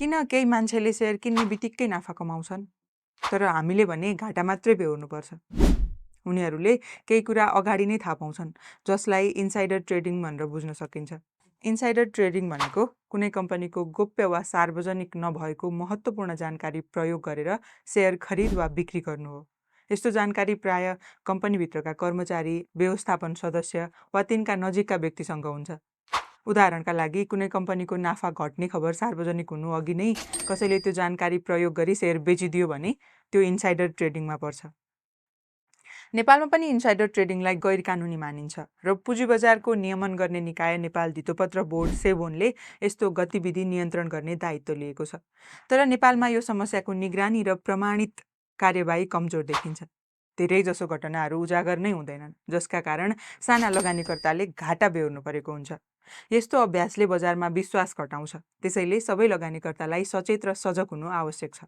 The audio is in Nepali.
किन केही मान्छेले सेयर किन्ने बित्तिकै नाफा कमाउँछन् तर हामीले भने घाटा मात्रै बेहोर्नुपर्छ। उनीहरूले केही कुरा अगाडि नै थाहा पाउँछन्, जसलाई इन्साइडर ट्रेडिङ भनेर बुझ्न सकिन्छ। इन्साइडर ट्रेडिङ भनेको कुनै कम्पनीको गोप्य वा सार्वजनिक नभएको महत्त्वपूर्ण जानकारी प्रयोग गरेर सेयर खरिद वा बिक्री गर्नु हो। यस्तो जानकारी प्राय कम्पनीभित्रका कर्मचारी, व्यवस्थापन सदस्य वा तिनका नजिकका व्यक्तिसँग हुन्छ। उदाहरणका लागि कुनै कम्पनीको नाफा घट्ने खबर सार्वजनिक हुनु अघि नै कसैले त्यो जानकारी प्रयोग गरी सेयर बेचिदियो भने त्यो इन्साइडर ट्रेडिङमा पर्छ। नेपालमा पनि इन्साइडर ट्रेडिङलाई गैर कानुनी मानिन्छ र पुँजी बजारको नियमन गर्ने निकाय नेपाल धितोपत्र बोर्ड सेबोनले यस्तो गतिविधि नियन्त्रण गर्ने दायित्व लिएको छ। तर नेपालमा यो समस्याको निगरानी र प्रमाणित कार्यवाही कमजोर देखिन्छ। धेरैजसो घटनाहरू उजागर नै हुँदैनन्, जसका कारण साना लगानीकर्ताले घाटा बेहोर्नु परेको हुन्छ। यस्तो अभ्यासले बजारमा विश्वास घटाउँछ। त्यसैले सबै लगानीकर्तालाई सचेत र सजग हुनु आवश्यक छ।